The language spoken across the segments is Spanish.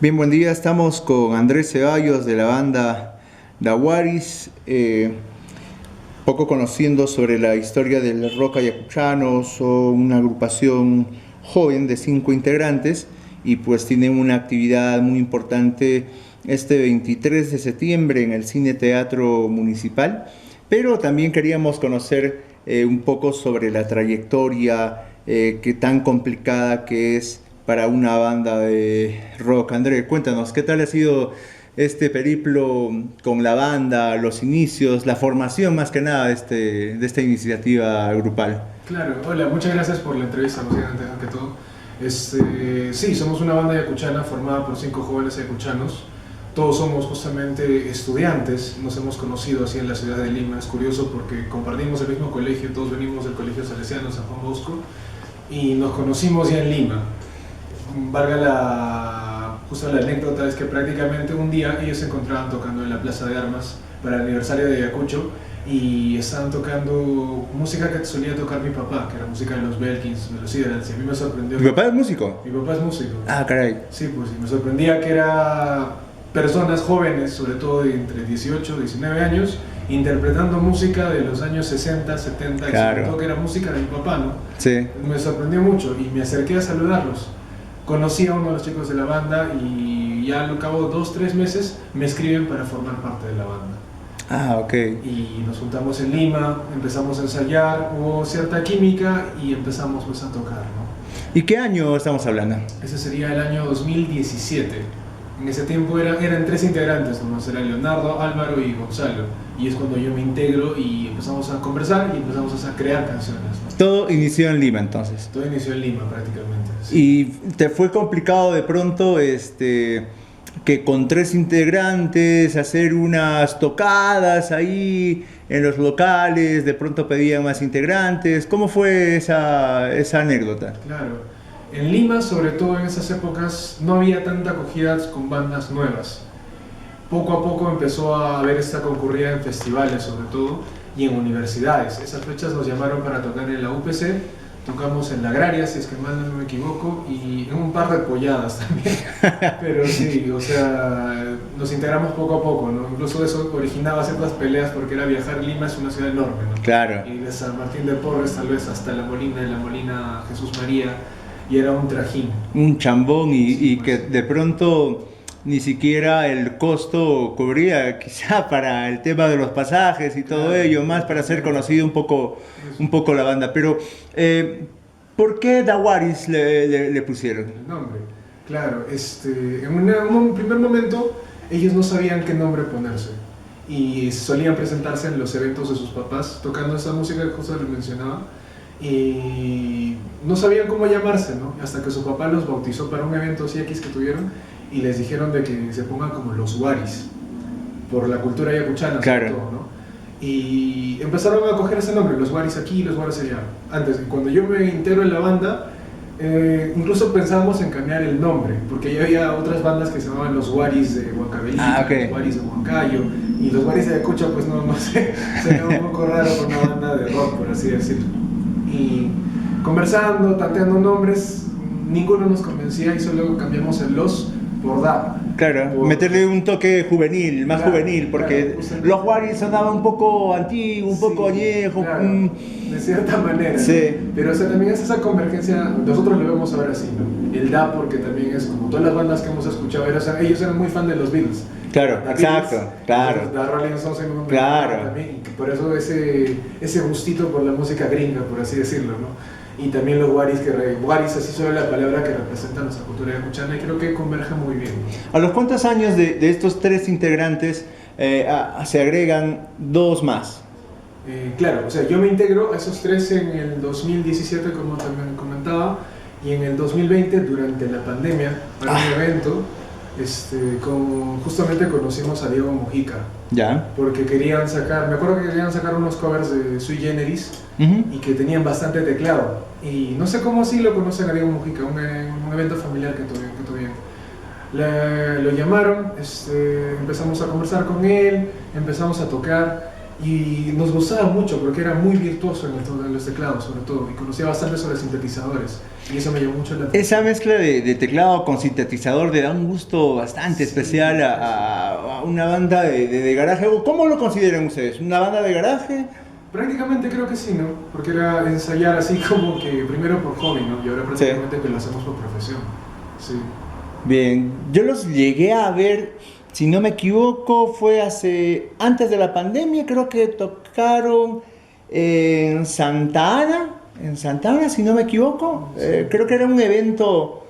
Bien, buen día. Estamos con Andrés Ceballos de la banda Dawaris, poco conociendo sobre la historia del rock ayacuchano. Son una agrupación joven de 5 integrantes y pues tienen una actividad muy importante este 23 de septiembre en el Cine Teatro Municipal. Pero también queríamos conocer un poco sobre la trayectoria que tan complicada que es para una banda de rock. André, cuéntanos, ¿qué tal ha sido este periplo con la banda, los inicios, la formación más que nada de esta iniciativa grupal? Claro, hola, muchas gracias por la entrevista, más bien, antes que todo. Sí, somos una banda ayacuchana formada por 5 jóvenes ayacuchanos. Todos somos justamente estudiantes, nos hemos conocido así en la ciudad de Lima. Es curioso porque compartimos el mismo colegio, todos venimos del Colegio Salesiano San Juan Bosco y nos conocimos ya en Lima. Justo la anécdota es que prácticamente un día ellos se encontraban tocando en la Plaza de Armas para el aniversario de Ayacucho y estaban tocando música que solía tocar mi papá, que era música de los Belkins, de los Siderals, y a mí me sorprendió. ¿Tu papá es músico? Mi papá es músico. Ah, caray. Sí, pues y me sorprendía que era personas jóvenes, sobre todo de entre 18 y 19 años, interpretando música de los años 60, 70, Claro. y sobre todo que era música de mi papá, ¿no? Sí. Me sorprendió mucho y me acerqué a saludarlos. Conocí a uno de los chicos de la banda y ya al cabo de 2 o 3 meses me escriben para formar parte de la banda. Ah, ok. Y nos juntamos en Lima, empezamos a ensayar, hubo cierta química y empezamos pues, a tocar, ¿no? ¿Y qué año estamos hablando? Ese sería el año 2017. En ese tiempo eran 3 integrantes, nomás era Leonardo, Álvaro y Gonzalo. Y es cuando yo me integro y empezamos a conversar y empezamos a crear canciones, ¿no? Todo inició en Lima entonces. Todo inició en Lima prácticamente. Sí. ¿Y te fue complicado de pronto que con 3 integrantes hacer unas tocadas ahí en los locales, de pronto pedían más integrantes? ¿Cómo fue esa anécdota? Claro. En Lima, sobre todo en esas épocas, no había tanta acogida con bandas nuevas. Poco a poco empezó a haber esta concurrida en festivales, sobre todo, y en universidades. Esas fechas nos llamaron para tocar en la UPC, tocamos en la Agraria, si es que mal no me equivoco, y en un par de polladas también. Pero sí, o sea, nos integramos poco a poco, ¿no? Incluso eso originaba ciertas peleas porque era viajar. Lima es una ciudad enorme, ¿no? Claro. Y de San Martín de Porres tal vez hasta La Molina, de La Molina Jesús María, y era un trajín. Un chambón y, Sí, y pues. que de pronto ni siquiera el costo cubría quizá para el tema de los pasajes y todo Claro. ello, más para hacer conocido un poco la banda. Pero, ¿por qué Dawaris le pusieron? El nombre. Claro, en un primer momento ellos no sabían qué nombre ponerse y solían presentarse en los eventos de sus papás tocando esa música que justo les mencionaba y no sabían cómo llamarse, ¿no? Hasta que su papá los bautizó para un evento así X que tuvieron y les dijeron de que se pongan como los Waris por la cultura ayacuchana, Claro. sobre todo, ¿no? Y empezaron a coger ese nombre, los Waris aquí y los Waris allá. Antes, cuando yo me integro en la banda, incluso pensábamos en cambiar el nombre, porque ya había otras bandas que se llamaban los Waris de Huancavelica, Ok. los Waris de Huancayo, y los Waris de Ayacucho, pues no sé, sería un poco raro con una banda de rock, por así decirlo. Y conversando, tanteando nombres, ninguno nos convencía y solo cambiamos el los por da. Claro, Por- meterle un toque juvenil, más Claro, juvenil, porque claro, justamente. los Waris sonaban un poco antiguo, un poco Sí, añejo. claro, de cierta manera. Sí. ¿No? Pero o sea, también es esa convergencia, nosotros lo vemos ahora así, ¿no? El da porque también es como todas las bandas que hemos escuchado, ellos eran muy fan de los Beatles. Claro, The exacto, Beatles, claro. The Rolling Stones me Claro. encanta también, y por eso ese gustito por la música gringa, por así decirlo, ¿no? Y también los Waris, Waris así solo la palabra que representa nuestra cultura ayacuchana y creo que converge muy bien, ¿no? ¿A los cuántos años de estos 3 integrantes se agregan 2 más? Claro, o sea, yo me integro a esos 3 en el 2017, como también comentaba, y en el 2020, durante la pandemia, para un evento, justamente conocimos a Diego Mujica, ¿Ya? porque querían sacar, me acuerdo que querían sacar unos covers de Sui Generis Ujú. y que tenían bastante teclado. Y no sé cómo así lo conocen a Diego Mujica, un evento familiar que tuvieron. Lo llamaron, empezamos a conversar con él, empezamos a tocar Y nos gustaba mucho porque era muy virtuoso en los teclados, sobre todo, y conocía bastante sobre sintetizadores. Y eso me llamó mucho la atención. Esa mezcla de teclado con sintetizador le da un gusto bastante especial a una banda de garaje. ¿Cómo lo consideran ustedes? ¿Una banda de garaje? Prácticamente creo que sí, ¿no? Porque era ensayar así como que primero por hobby, ¿no? Y ahora prácticamente que lo hacemos por profesión. Sí. Bien, yo los llegué a ver, si no me equivoco, fue antes de la pandemia, creo que tocaron en Santa Ana, si no me equivoco. Creo que era un evento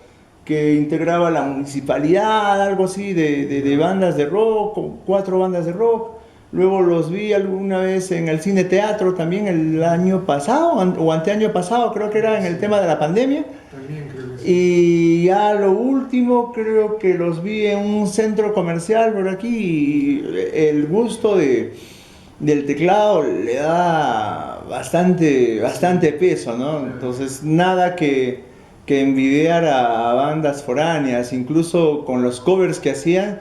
que integraba la municipalidad, algo así, de bandas de rock, 4 bandas de rock. Luego los vi alguna vez en el Cine Teatro también el año pasado, o anteaño pasado, creo que era en el tema de la pandemia. También creo que sí. Y ya lo último creo que los vi en un centro comercial por aquí y el gusto del teclado le da bastante peso, ¿no? Entonces nada que envidiar a bandas foráneas, incluso con los covers que hacían,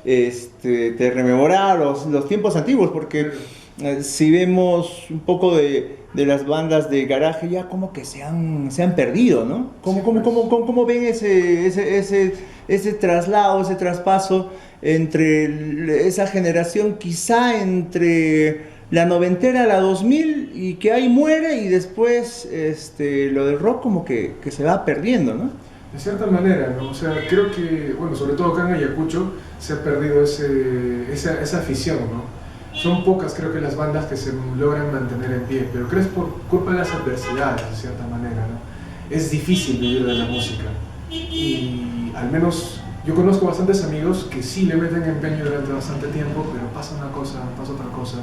te rememora los tiempos antiguos, porque si vemos un poco de las bandas de garaje ya como que se han perdido, ¿no? ¿Cómo ven ese traslado, ese traspaso entre esa generación, quizá entre la noventera, la 2000, y que ahí muere y después lo del rock como que se va perdiendo, ¿no? De cierta manera, ¿no? O sea, creo que, bueno, sobre todo acá en Ayacucho se ha perdido esa afición, ¿no? Son pocas, creo que las bandas que se logran mantener en pie, pero creo que es por culpa de las adversidades, de cierta manera, ¿no? Es difícil vivir de la música y al menos yo conozco bastantes amigos que sí le meten empeño durante bastante tiempo, pero pasa una cosa, pasa otra cosa,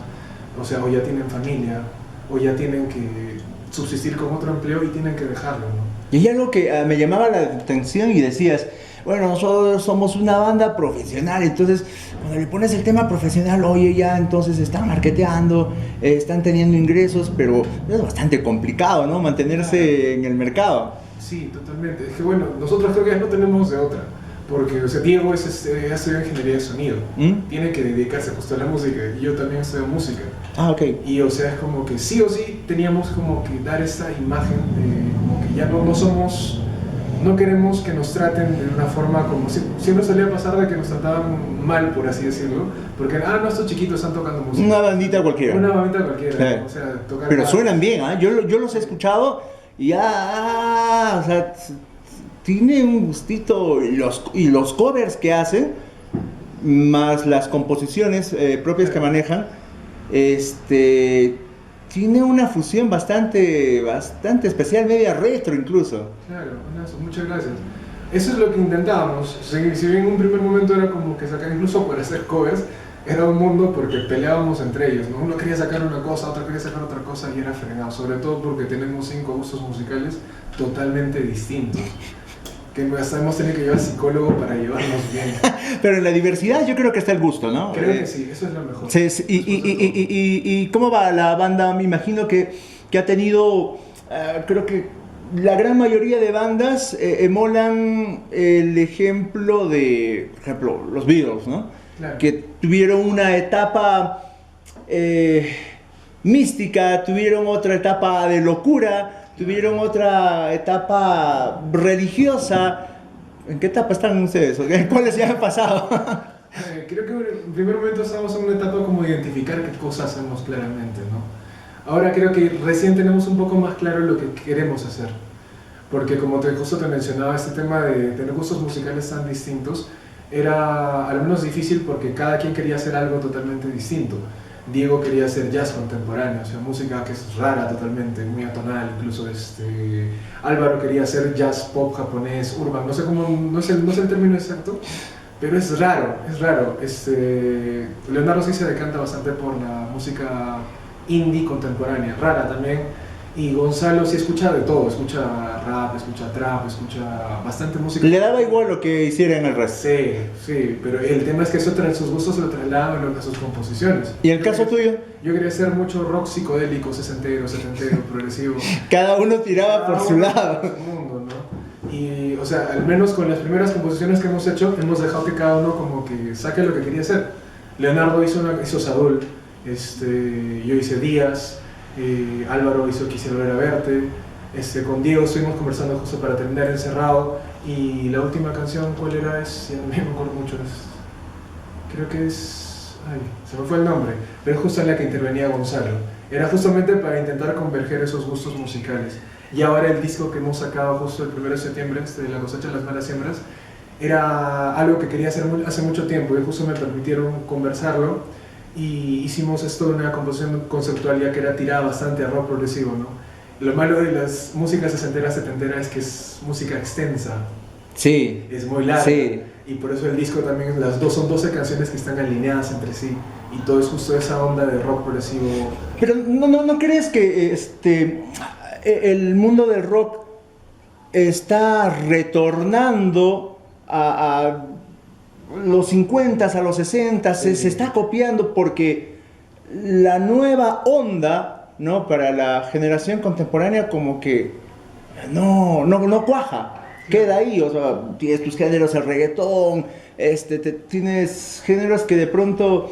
o sea, o ya tienen familia, o ya tienen que subsistir con otro empleo y tienen que dejarlo, ¿no? Y hay algo que me llamaba la atención y decías, bueno, nosotros somos una banda profesional, entonces cuando le pones el tema profesional, oye, ya entonces están marketeando, están teniendo ingresos, pero es bastante complicado, ¿no? Mantenerse en el mercado. Sí, totalmente. Es que bueno, nosotros creo que ya no tenemos de otra, porque o sea, Diego ha estudiado ingeniería de sonido, tiene que dedicarse justo a la música, y yo también estudio música. Ah, ok. Y o sea, es como que sí o sí teníamos como que dar esta imagen de como que ya no somos, no queremos que nos traten de una forma como siempre solía pasar, de que nos trataban mal, por así decirlo, porque no, estos chiquitos están tocando música. Una bandita cualquiera. Una bandita cualquiera, claro. O sea, tocar. Pero suenan bien, ¿eh? Yo los he escuchado y o sea, tiene un gustito, y los covers que hacen, más las composiciones propias que manejan, tiene una fusión bastante especial, media retro incluso. Claro, muchas gracias. Eso es lo que intentábamos. Si bien en un primer momento era como que sacar, incluso por hacer covers, era un mundo porque peleábamos entre ellos, ¿no? Uno quería sacar una cosa, otro quería sacar otra cosa y era fregado, sobre todo porque tenemos 5 gustos musicales totalmente distintos. Que hasta hemos tenido que llevar psicólogo para llevarnos bien. Pero en la diversidad yo creo que está el gusto, ¿no? Creo que sí, eso es lo mejor. ¿Y cómo va la banda? Me imagino que ha tenido, creo que la gran mayoría de bandas emulan el ejemplo de, por ejemplo, los Beatles, ¿no? Claro. Que tuvieron una etapa mística, tuvieron otra etapa de locura, tuvieron otra etapa religiosa. ¿En qué etapa están ustedes? ¿Cuáles ya han pasado? Creo que en primer momento estamos en una etapa como de identificar qué cosas hacemos claramente, ¿no? Ahora creo que recién tenemos un poco más claro lo que queremos hacer. Porque como justo te mencionaba, este tema de tener gustos musicales tan distintos era al menos difícil porque cada quien quería hacer algo totalmente distinto. Diego quería hacer jazz contemporáneo, o sea, música que es rara totalmente, muy atonal, incluso Álvaro quería hacer jazz pop japonés, urban, no sé cómo, no es el término exacto, pero es raro. Leonardo sí se decanta bastante por la música indie contemporánea, rara también, y Gonzalo sí escucha de todo, escucha rap, escucha trap, escucha bastante música. Le daba igual lo que hiciera en el resto. Sí, pero el tema es que eso sus gustos se lo trasladan a sus composiciones. ¿Y el caso tuyo? Yo quería hacer mucho rock psicodélico, sesentero, setentero, progresivo. Cada uno tiraba por su lado. Mundo, ¿no? Y, o sea, al menos con las primeras composiciones que hemos hecho, hemos dejado que cada uno como que saque lo que quería hacer. Leonardo hizo Sadul, yo hice Días, Álvaro hizo Quisiera volver a verte, con Diego estuvimos conversando justo para terminar Encerrado, y la última canción, ¿cuál era? Ya no me acuerdo mucho, creo que es... Ay, se me fue el nombre, pero es justo en la que intervenía Gonzalo. Era justamente para intentar converger esos gustos musicales. Y ahora el disco que hemos sacado justo el 1 de septiembre, de La cosecha de las malas siembras, era algo que quería hacer hace mucho tiempo y justo me permitieron conversarlo y hicimos esto de una composición conceptual ya que era tirada bastante a rock progresivo, ¿no? Lo malo de las músicas sesenteras, setenteras es que es música extensa. Sí. Es muy larga. Sí. Y por eso el disco también, son 12 canciones que están alineadas entre sí. Y todo es justo esa onda de rock progresivo. Pero ¿no crees que el mundo del rock está retornando a los 50, a los 60, Sí. se está copiando porque la nueva onda, ¿no? Para la generación contemporánea como que no cuaja? Queda ahí, o sea, tienes tus géneros, el reggaetón, tienes géneros que de pronto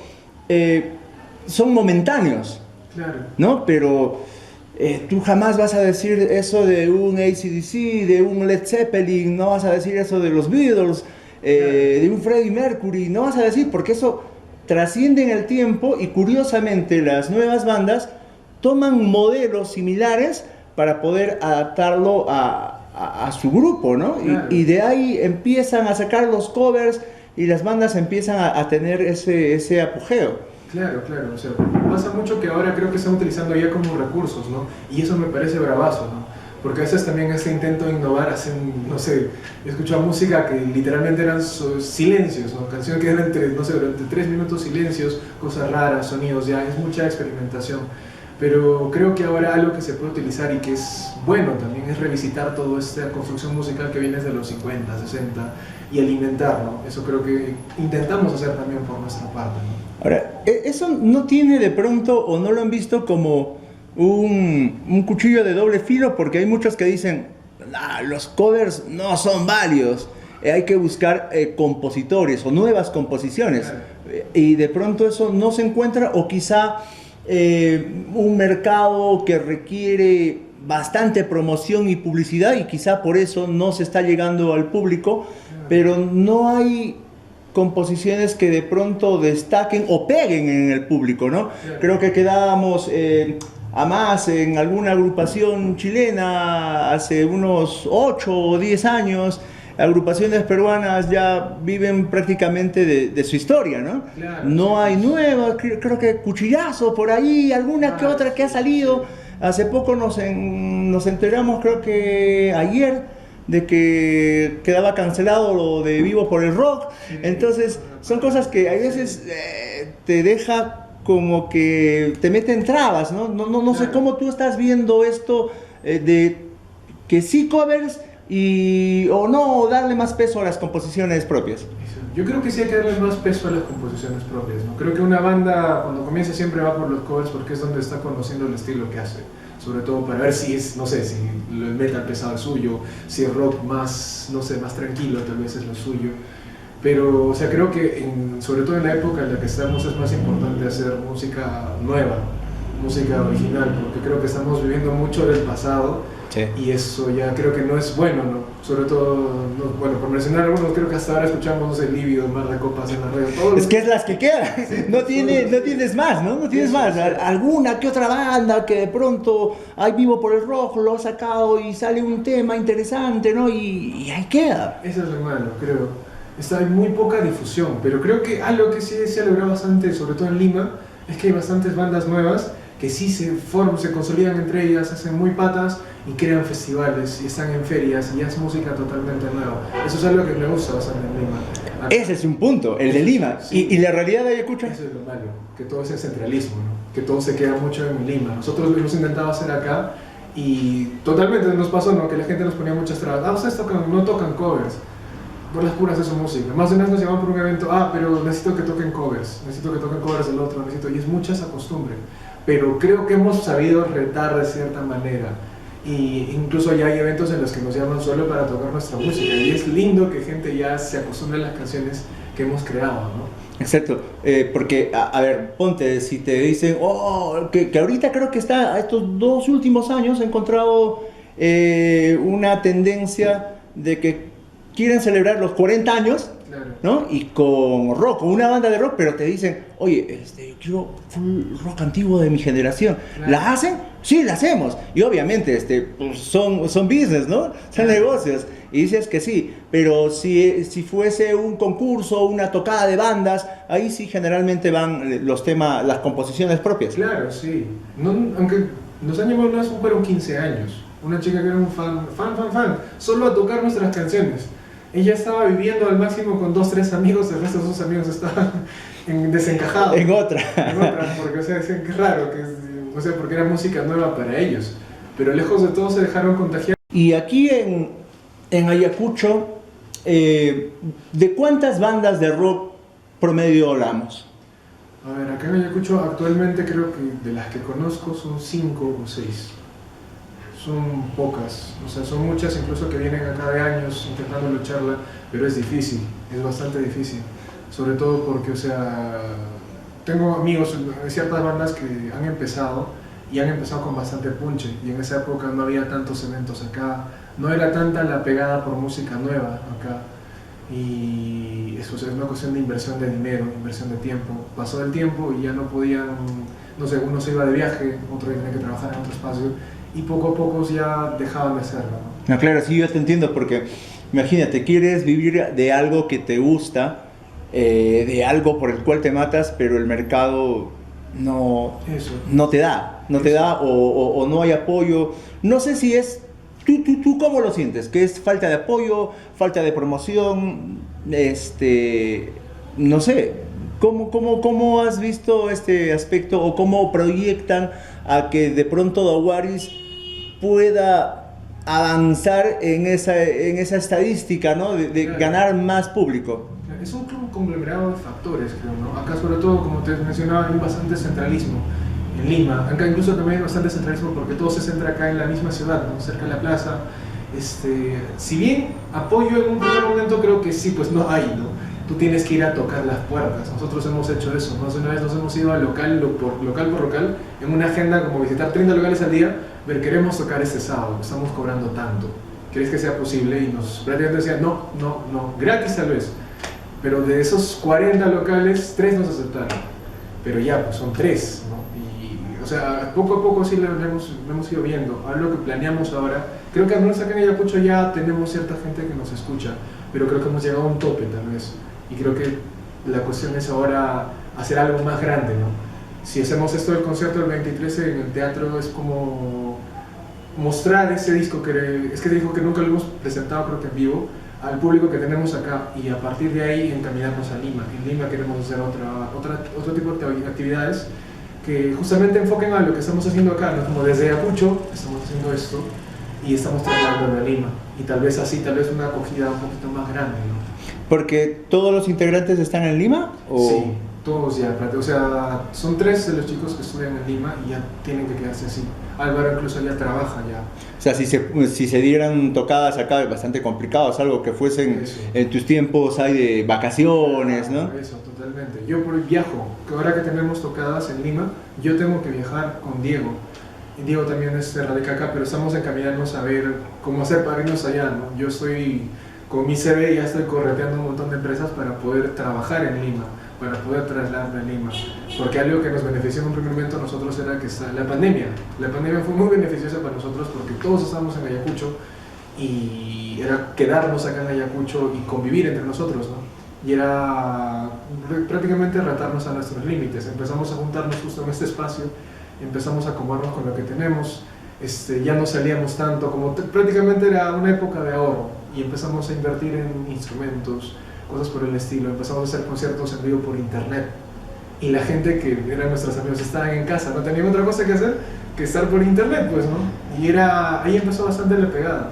son momentáneos, Claro. ¿no? Pero tú jamás vas a decir eso de un AC/DC, de un Led Zeppelin, no vas a decir eso de los Beatles, de un Freddie Mercury, no vas a decir, porque eso trasciende en el tiempo y curiosamente las nuevas bandas toman modelos similares para poder adaptarlo a su grupo, ¿no? Claro. Y de ahí empiezan a sacar los covers y las bandas empiezan a tener ese apogeo. Claro, o sea, pasa mucho que ahora creo que están utilizando ya como recursos, ¿no? Y eso me parece bravazo, ¿no? Porque a veces también ese intento de innovar hacen, no sé, he escuchado música que literalmente eran silencios, ¿no? Canciones que eran durante 3 minutos silencios, cosas raras, sonidos, ya es mucha experimentación. Pero creo que ahora algo que se puede utilizar y que es bueno también es revisitar toda esta construcción musical que viene desde los 50, 60 y alimentar, ¿no? Eso creo que intentamos hacer también por nuestra parte, ¿no? Ahora, ¿eso no tiene de pronto o no lo han visto como un cuchillo de doble filo? Porque hay muchos que dicen, los covers no son válidos, hay que buscar compositores o nuevas composiciones. Claro. Y de pronto eso no se encuentra, o quizá un mercado que requiere bastante promoción y publicidad y quizá por eso no se está llegando al público, pero no hay composiciones que de pronto destaquen o peguen en el público, ¿no? Creo que quedábamos a más en alguna agrupación chilena hace unos 8 o 10 años. Agrupaciones peruanas ya viven prácticamente de su historia, ¿no? Claro, no sí, hay nuevas, creo que Cuchillazo por ahí, alguna que otra que ha salido. Hace poco nos enteramos, creo que ayer, de que quedaba cancelado lo de Vivo por el Rock. Entonces son cosas que a veces te deja como que te meten trabas, ¿no? No sé cómo tú estás viendo esto de que sí covers o no darle más peso a las composiciones propias. Yo creo que sí hay que darle más peso a las composiciones propias, ¿no? Creo que una banda cuando comienza siempre va por los covers porque es donde está conociendo el estilo que hace, sobre todo para ver si es, no sé, si el metal pesado es suyo, si el rock más, no sé, más tranquilo tal vez es lo suyo. Pero, o sea, creo que sobre todo en la época en la que estamos es más importante hacer música nueva, música original, porque creo que estamos viviendo mucho del pasado. Sí. Y eso ya creo que no es bueno, ¿no? Sobre todo, bueno, por mencionar algunos, creo que hasta ahora escuchamos el Lívido, Mar de Copas en la radio. Es que es las que quedan, sí, no tienes más, ¿no? No tienes más. Sí. Alguna que otra banda que de pronto, hay Vivo por el Rojo, lo ha sacado y sale un tema interesante, ¿no? Y ahí queda. Eso es lo malo, creo. Hay muy poca difusión, pero creo que algo que sí se ha logrado bastante, sobre todo en Lima, es que hay bastantes bandas nuevas que sí se consolidan entre ellas, hacen muy patas y crean festivales y están en ferias y es música totalmente nueva. Eso es algo que me gusta bastante en Lima. Ese es un punto, el de Lima. Sí. ¿Y la realidad de Ayacucho? Eso es lo malo, que todo es el centralismo, ¿no? Que todo se queda mucho en Lima. Nosotros lo hemos intentado hacer acá y totalmente nos pasó, ¿no? Que la gente nos ponía muchas trabas. Ustedes no tocan covers. Por las puras de su música. Más de una vez nos llaman por un evento, pero necesito que toquen covers del otro, y es mucha esa costumbre. Pero creo que hemos sabido retar de cierta manera. Y incluso ya hay eventos en los que nos llaman solo para tocar nuestra música. Y es lindo que gente ya se acostumbre a las canciones que hemos creado, ¿no? Exacto, porque, a ver, ponte, si te dicen, oh, que ahorita creo que está, estos 2 últimos años he encontrado una tendencia de que quieren celebrar los 40 años, Claro. ¿no? Y con rock, con una banda de rock, pero te dicen, oye, quiero full rock antiguo de mi generación. Claro. ¿La hacen? Sí, la hacemos. Y obviamente pues son business, ¿no? Son negocios. Y dices que sí, pero si fuese un concurso, una tocada de bandas, ahí sí generalmente van los temas, las composiciones propias. Claro, sí. No, aunque nos han llamado una vez, fueron 15 años. Una chica que era un fan, solo a tocar nuestras canciones. Ella estaba viviendo al máximo con 2, 3 amigos, el resto de sus amigos estaban desencajados. En otra. Porque, o sea, decían que es raro, o sea, porque era música nueva para ellos. Pero lejos de todo se dejaron contagiar. Y aquí en Ayacucho, ¿de cuántas bandas de rock promedio hablamos? A ver, acá en Ayacucho actualmente creo que de las que conozco son 5 o 6. Son pocas, o sea, son muchas incluso que vienen acá de años intentando lucharla, pero es difícil, es bastante difícil. Sobre todo porque, o sea, tengo amigos de ciertas bandas que han empezado y han empezado con bastante punche, y en esa época no había tantos eventos acá, no era tanta la pegada por música nueva acá, y eso es una cuestión de inversión de dinero, inversión de tiempo. Pasó el tiempo y ya no podían, no sé, uno se iba de viaje, otro tenía que trabajar en otro espacio, y poco a poco ya dejaban de hacerlo, ¿no? No, claro, sí, yo te entiendo, porque imagínate, quieres vivir de algo que te gusta, de algo por el cual te matas, pero el mercado no te da, o no hay apoyo. No sé si es, ¿tú cómo lo sientes? ¿Que es falta de apoyo, falta de promoción? No sé, ¿cómo has visto este aspecto, o cómo proyectan a que de pronto Dawaris pueda avanzar en esa estadística, ¿no? de Claro. ganar más público? Es un conglomerado de factores, creo, ¿no? Acá sobre todo, como te mencionaba, hay bastante centralismo en Lima. Acá incluso también hay bastante centralismo porque todo se centra acá en la misma ciudad, ¿no? Cerca de la plaza. Si bien apoyo en un primer momento, creo que sí, pues no hay, ¿no? Tú tienes que ir a tocar las puertas. Nosotros hemos hecho eso, ¿no? Una vez nos hemos ido a local por local, en una agenda como visitar 30 locales al día, ver, queremos tocar este sábado, estamos cobrando tanto, ¿crees que sea posible? Y nos prácticamente decían, no, gratis tal vez. Pero de esos 40 locales, 3 nos aceptaron. Pero ya, pues son 3, ¿no? Y, o sea, poco a poco sí lo hemos ido viendo. Ahora lo que planeamos ahora, creo que al menos acá en Ayacucho ya tenemos cierta gente que nos escucha, pero creo que hemos llegado a un tope tal vez. Y creo que la cuestión es ahora hacer algo más grande, ¿no? Si hacemos esto del concierto del 23 en el teatro, es como mostrar ese disco que dijo que nunca lo hemos presentado, creo que en vivo, al público que tenemos acá, y a partir de ahí encaminarnos a Lima. En Lima queremos hacer otro tipo de actividades que justamente enfoquen a lo que estamos haciendo acá, ¿no? Como desde Ayacucho estamos haciendo esto y estamos trasladándolo a Lima, y tal vez una acogida un poquito más grande, ¿no? ¿Porque todos los integrantes están en Lima? ¿O? Sí, todos ya, o sea, son 3 de los chicos que estudian en Lima y ya tienen que quedarse así. Álvaro incluso ya trabaja ya. O sea, si se dieran tocadas acá es bastante complicado, es algo que fuesen Eso. en tus tiempos hay de vacaciones, ¿no? Eso, totalmente. Yo viajo, que ahora que tenemos tocadas en Lima, yo tengo que viajar con Diego. Y Diego también radica acá, pero estamos encaminándonos a ver cómo hacer para irnos allá, ¿no? Yo estoy con mi CV, ya estoy correteando un montón de empresas para poder trabajar en Lima, para poder trasladarme a Lima. Porque algo que nos benefició en un primer momento a nosotros era que la pandemia. La pandemia fue muy beneficiosa para nosotros porque todos estábamos en Ayacucho y era quedarnos acá en Ayacucho y convivir entre nosotros, ¿no? Y era prácticamente retarnos a nuestros límites. Empezamos a juntarnos justo en este espacio, empezamos a acomodarnos con lo que tenemos, ya no salíamos tanto, como prácticamente era una época de ahorro, y empezamos a invertir en instrumentos, cosas por el estilo. Empezamos a hacer conciertos en vivo por internet, y la gente que eran nuestros amigos estaban en casa, no tenían otra cosa que hacer que estar por internet, pues, ¿no? Y ahí empezó bastante la pegada.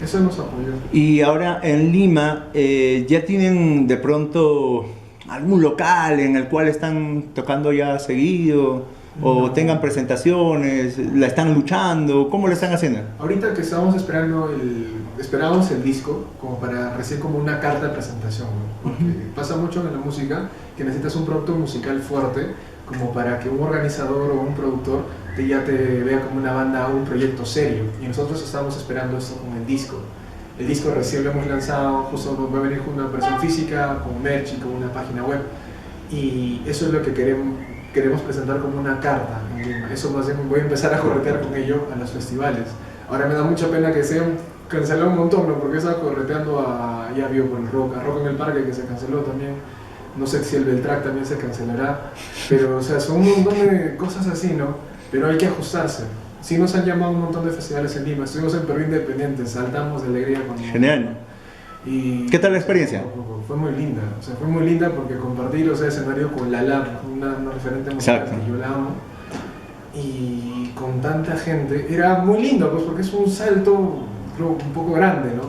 Eso nos apoyó. Y ahora en Lima, ¿ya tienen de pronto algún local en el cual están tocando ya seguido? ¿O tengan presentaciones? ¿La están luchando? ¿Cómo lo están haciendo? Ahorita que estamos esperando esperábamos el disco como para recién como una carta de presentación, ¿no? Porque pasa mucho en la música que necesitas un producto musical fuerte como para que un organizador o un productor ya te vea como una banda o un proyecto serio. Y nosotros estábamos esperando esto con el disco. El disco recién lo hemos lanzado, justo va a venir con una versión física, con merch y con una página web. Y eso es lo que queremos presentar como una carta en Lima. Eso más bien voy a empezar a corretear con ello a los festivales. Ahora me da mucha pena que se han cancelado un montón, ¿no? Porque estaba correteando ya vio por el Rock, a Rock en el Parque, que se canceló también. No sé si el Beltrack también se cancelará, pero o sea, son un montón de cosas así, ¿no? Pero hay que ajustarse. Sí nos han llamado un montón de festivales en Lima, estuvimos en Perú Independiente, saltamos de alegría cuando... Genial. Y ¿Qué tal la experiencia? Fue muy linda, o sea, fue muy linda porque compartir, o sea, escenario con Lala, una referente musical que yo la amo, y con tanta gente, era muy lindo, pues porque es un salto, creo, un poco grande, ¿no?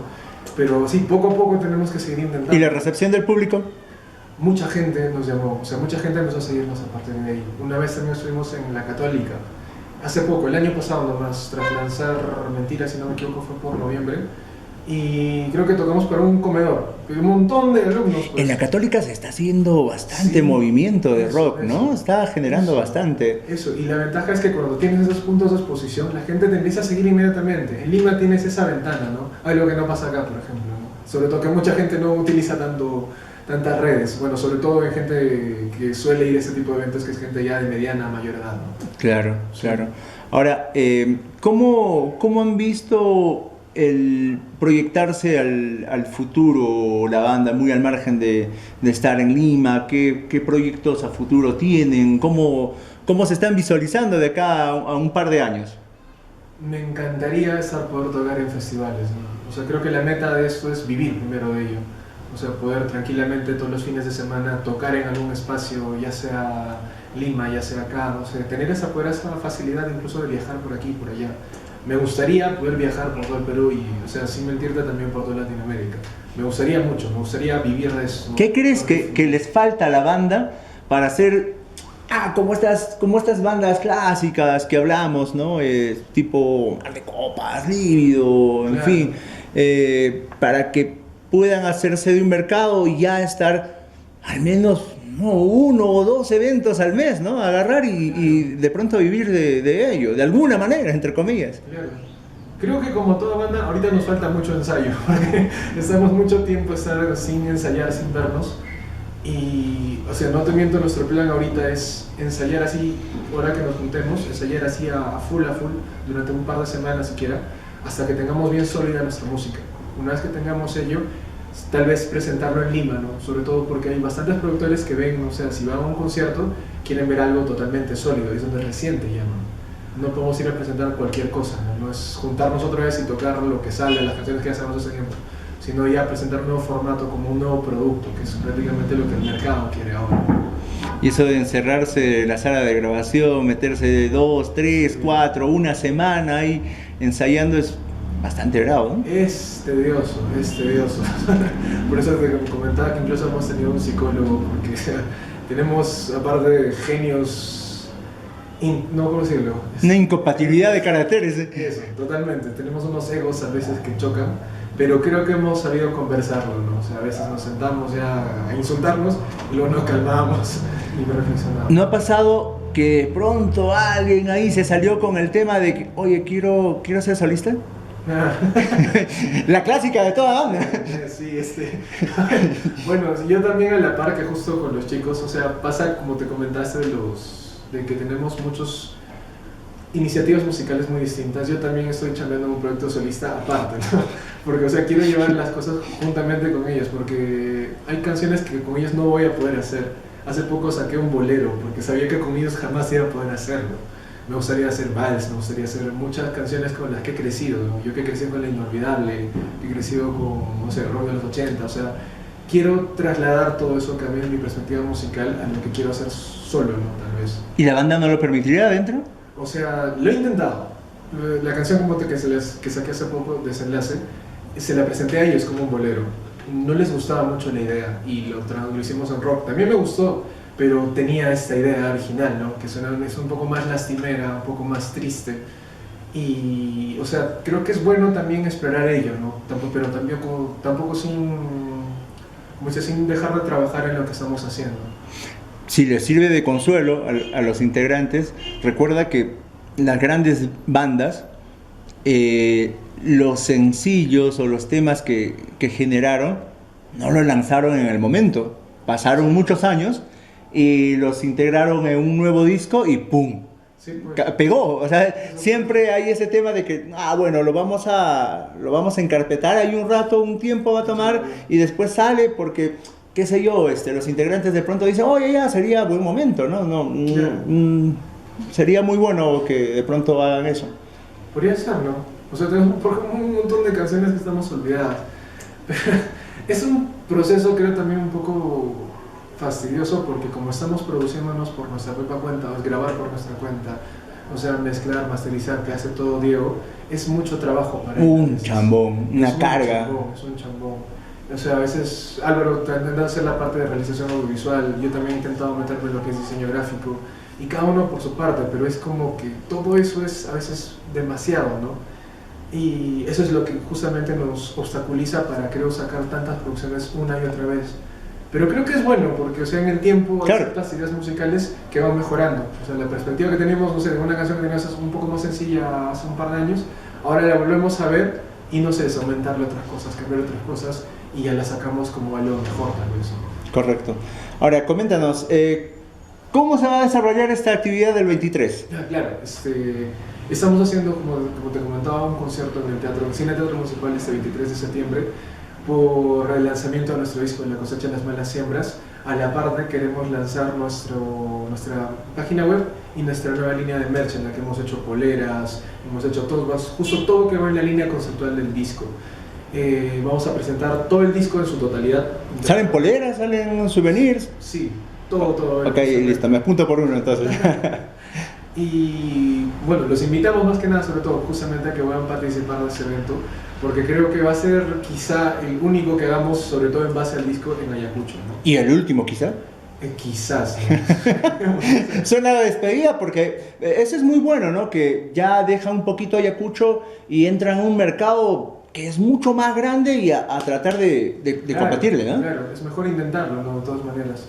Pero sí, poco a poco tenemos que seguir intentando. ¿Y la recepción del público? Mucha gente nos llamó, o sea, mucha gente empezó a seguirnos a partir de ahí. Una vez también estuvimos en la Católica, hace poco, el año pasado nomás, tras lanzar Mentira, si no me equivoco, fue por noviembre, y creo que tocamos para un comedor, un montón de alumnos. Pues. En la Católica se está haciendo bastante movimiento de rock, ¿no? Está generando bastante. Eso, y la ventaja es que cuando tienes esos puntos de exposición, la gente te empieza a seguir inmediatamente. En Lima tienes esa ventana, ¿no? Algo que no pasa acá, por ejemplo, ¿no? Sobre todo que mucha gente no utiliza tantas redes, bueno, sobre todo en gente que suele ir a ese tipo de eventos, que es gente ya de mediana, mayor edad, ¿no? Claro, claro. Ahora, ¿cómo han visto el proyectarse al futuro la banda, muy al margen de estar en Lima? ¿Qué proyectos a futuro tienen? ¿Cómo se están visualizando de acá a un par de años? Me encantaría poder tocar en festivales, ¿no? O sea, creo que la meta de esto es vivir primero de ello. O sea, poder tranquilamente todos los fines de semana tocar en algún espacio, ya sea Lima, ya sea acá, no sé, tener esa facilidad incluso de viajar por aquí y por allá. Me gustaría poder viajar por todo el Perú y, o sea, sin mentirte, también por toda Latinoamérica. Me gustaría mucho, me gustaría vivir de eso, ¿no? ¿Qué crees que les falta a la banda para hacer como estas bandas clásicas que hablamos, ¿no? Tipo Mar de Copas, Lívido, en fin, para que puedan hacerse de un mercado y ya estar al menos 1 o 2 eventos al mes, ¿no? Agarrar y de pronto vivir de ello, de alguna manera, entre comillas. Claro. Creo que como toda banda, ahorita nos falta mucho ensayo, porque estamos mucho tiempo estar sin ensayar, sin vernos. Y, o sea, no te miento, nuestro plan ahorita es ensayar así, ahora que nos juntemos, ensayar así a full, durante un par de semanas siquiera, hasta que tengamos bien sólida nuestra música. Una vez que tengamos ello, tal vez presentarlo en Lima, ¿no? Sobre todo porque hay bastantes productores que ven, o sea, si van a un concierto, quieren ver algo totalmente sólido, y es donde recién te llaman. No podemos ir a presentar cualquier cosa, ¿no? No es juntarnos otra vez y tocar lo que sale, las canciones que ya sabemos ese tiempo, sino ya presentar un nuevo formato como un nuevo producto, que es prácticamente lo que el mercado quiere ahora. Y eso de encerrarse en la sala de grabación, meterse 2, 3, 4, una semana ahí ensayando es bastante bravo, ¿no? Es tedioso, es tedioso. Por eso te comentaba que incluso hemos tenido un psicólogo, porque o sea, tenemos, aparte de genios, no, ¿cómo decirlo? Una incompatibilidad de caracteres. Eso, totalmente. Tenemos unos egos a veces que chocan, pero creo que hemos sabido conversarlo, ¿no? O sea, a veces nos sentamos ya a insultarnos y luego nos calmamos y reflexionamos. ¿No ha pasado que de pronto alguien ahí se salió con el tema de que, oye, quiero ser solista? La clásica de toda banda. Sí, bueno, yo también a la par que justo con los chicos, o sea, pasa como te comentaste de que tenemos muchos iniciativas musicales muy distintas. Yo también estoy chambeando en un proyecto solista aparte, ¿no? Porque, o sea, quiero llevar las cosas juntamente con ellos, porque hay canciones que con ellos no voy a poder hacer. Hace poco saqué un bolero, porque sabía que con ellos jamás iba a poder hacerlo. Me gustaría hacer vals, me gustaría hacer muchas canciones con las que he crecido, ¿no? Yo que he crecido con La Inolvidable, que he crecido con, no sé, rock de los 80, o sea, quiero trasladar todo eso que a mí en mi perspectiva musical a lo que quiero hacer solo, ¿no? Tal vez. ¿Y la banda no lo permitiría adentro? O sea, lo he intentado. La canción como que saqué hace poco, Desenlace, se la presenté a ellos como un bolero. No les gustaba mucho la idea y lo hicimos en rock. También me gustó, pero tenía esta idea original, ¿no? Que es un poco más lastimera, un poco más triste. Y, o sea, creo que es bueno también explorar ello, ¿no? Pero tampoco sin dejar de trabajar en lo que estamos haciendo. Si les sirve de consuelo a los integrantes, recuerda que las grandes bandas, los sencillos o los temas que generaron, no los lanzaron en el momento. Pasaron muchos años y los integraron en un nuevo disco y ¡pum! Sí, pues. Pegó. O sea, siempre hay ese tema de que, bueno, lo vamos a encarpetar ahí un rato, un tiempo va a tomar y después sale porque, qué sé yo, los integrantes de pronto dicen, oye, ya sería buen momento, ¿no? Sería muy bueno que de pronto hagan eso. Podría ser, ¿no? O sea, tenemos un montón de canciones que estamos olvidadas. Es un proceso, creo, también un poco fastidioso porque como estamos produciéndonos por nuestra propia cuenta, o es grabar por nuestra cuenta, o sea, mezclar, masterizar, que hace todo Diego, es mucho trabajo para él. Un chambón, una carga. Es un chambón. O sea, a veces Álvaro intenta hacer la parte de realización audiovisual, yo también he intentado meterme en lo que es diseño gráfico, y cada uno por su parte, pero es como que todo eso es a veces demasiado, ¿no? Y eso es lo que justamente nos obstaculiza para, creo, sacar tantas producciones una y otra vez. Pero creo que es bueno, porque, o sea, en el tiempo hay ciertas ideas musicales que van mejorando. O sea, la perspectiva que teníamos, no sé, de una canción que teníamos un poco más sencilla hace un par de años, ahora la volvemos a ver y, no sé, es aumentarle otras cosas, cambiar otras cosas y ya la sacamos como algo mejor, tal vez. Correcto. Ahora, coméntanos, ¿cómo se va a desarrollar esta actividad del 23? Claro, estamos haciendo, como te comentaba, un concierto en el Cine Teatro Municipal este 23 de septiembre por el lanzamiento de nuestro disco En la cosecha de las malas siembras. A la par queremos lanzar nuestra página web y nuestra nueva línea de merch en la que hemos hecho poleras, hemos hecho justo todo que va en la línea conceptual del disco. Vamos a presentar todo el disco en su totalidad. ¿Salen poleras? ¿Salen souvenirs? Sí, todo. Ok, listo, me apunto por uno entonces. Y bueno, los invitamos más que nada, sobre todo, justamente a que puedan participar de ese evento, porque creo que va a ser quizá el único que hagamos, sobre todo en base al disco, en Ayacucho, ¿no? ¿Y el último quizá? Quizás. ¿No? Suena a despedida porque eso es muy bueno, ¿no? Que ya deja un poquito Ayacucho y entra en un mercado que es mucho más grande y a tratar de combatirle, ¿no? Claro, es mejor intentarlo, ¿no? De todas maneras.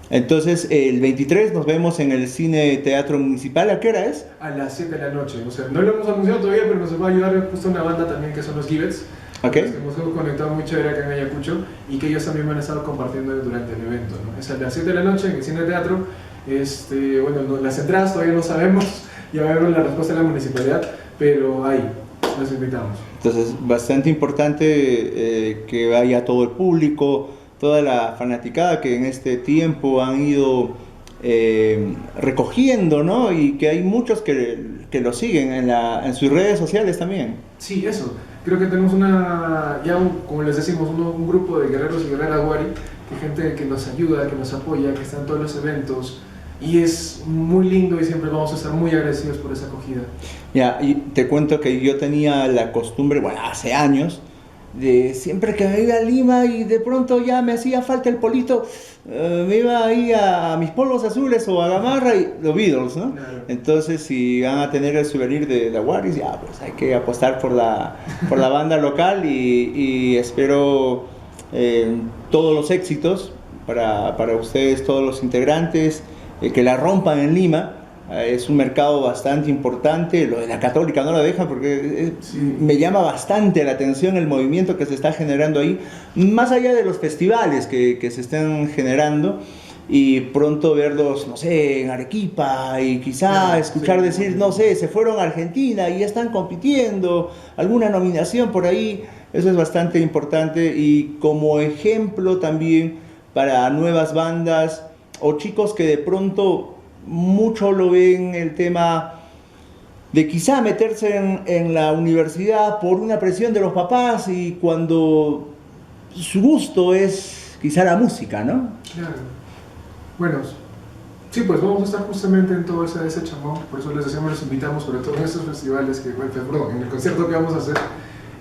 Entonces, el 23 nos vemos en el Cine Teatro Municipal. ¿A qué hora es? A las 7 de la noche. O sea, no lo hemos anunciado todavía, pero nos va a ayudar justo una banda también que son los Gibbets. Okay. Que hemos conectado muy chévere acá en Ayacucho y que ellos también me han estado compartiendo durante el evento, ¿no? Es a las 7 de la noche en el Cine Teatro. Bueno, las entradas todavía no sabemos, ya va a haber la respuesta de la municipalidad, pero ahí, los invitamos. Entonces, bastante importante que vaya todo el público, toda la fanaticada que en este tiempo han ido recogiendo, ¿no? Y que hay muchos que lo siguen en sus redes sociales también. Sí, eso. Creo que tenemos como les decimos, un grupo de guerreros y guerreras Wari, gente que nos ayuda, que nos apoya, que está en todos los eventos. Y es muy lindo y siempre vamos a estar muy agradecidos por esa acogida. Ya, y te cuento que yo tenía la costumbre, bueno, hace años, de siempre que me iba a Lima y de pronto ya me hacía falta el polito, me iba ahí a mis polvos azules o a Gamarra y los Beatles, ¿no? Claro. Entonces, si van a tener el souvenir de The Warriors, ya pues hay que apostar por la banda local y espero todos los éxitos para ustedes, todos los integrantes, que la rompan en Lima. Es un mercado bastante importante, lo de la Católica no la deja porque me llama bastante la atención el movimiento que se está generando ahí, más allá de los festivales que se están generando, y pronto verlos, no sé, en Arequipa y quizá escuchar decir, no sé, se fueron a Argentina y ya están compitiendo, alguna nominación por ahí, eso es bastante importante y como ejemplo también para nuevas bandas o chicos que de pronto mucho lo ven el tema de quizá meterse en la universidad por una presión de los papás y cuando su gusto es quizá la música, ¿no? Claro. Bueno, sí, pues vamos a estar justamente en todo ese chamón, por eso les decimos, los invitamos, sobre todo en estos festivales, en el concierto que vamos a hacer.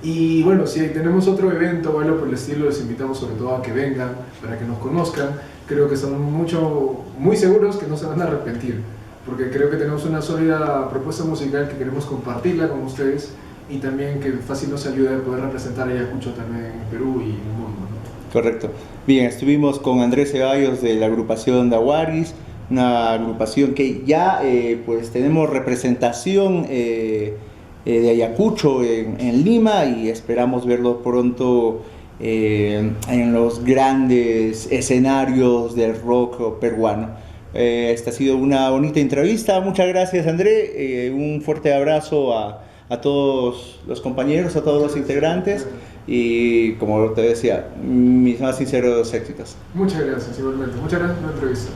Y bueno, si tenemos otro evento o algo por el estilo, les invitamos sobre todo a que vengan, para que nos conozcan. Creo que están muy seguros que no se van a arrepentir. porque creo que tenemos una sólida propuesta musical que queremos compartirla con ustedes y también que fácil nos ayude a poder representar a Ayacucho también en Perú y en el mundo, ¿no? Correcto. Bien, estuvimos con Andrés Ceballos de la agrupación Dawaris, una agrupación que ya pues tenemos representación de Ayacucho en Lima y esperamos verlo pronto en los grandes escenarios del rock peruano. Esta ha sido una bonita entrevista. Muchas gracias, André. Un fuerte abrazo a todos los compañeros, a todos los integrantes y, como te decía, mis más sinceros éxitos. Muchas gracias, igualmente. Muchas gracias por la entrevista.